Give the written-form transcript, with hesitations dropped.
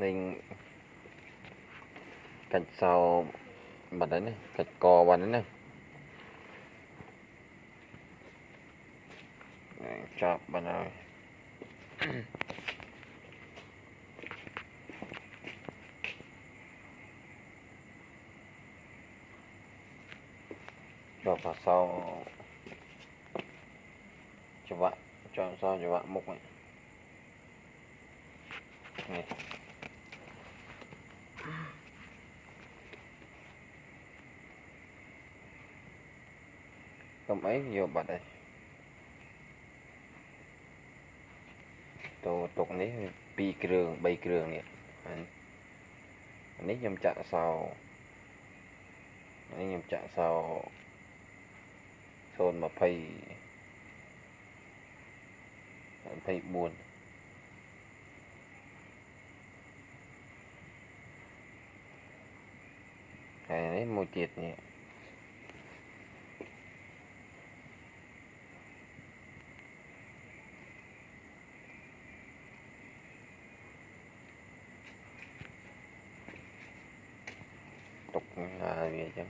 nên cạch sau bật đấy này cạch cò bật đấy này chọc bật rồi chọc vào sau cho bạn chọn sau cho bạn mục này này cầm ấy vô bật đây tổ tục này pi kêu bay kêu này này nhầm chạm sau này nhầm chạm sau thôn mà pay pay buồn cái này một chiết nhỉ tục là gì chứ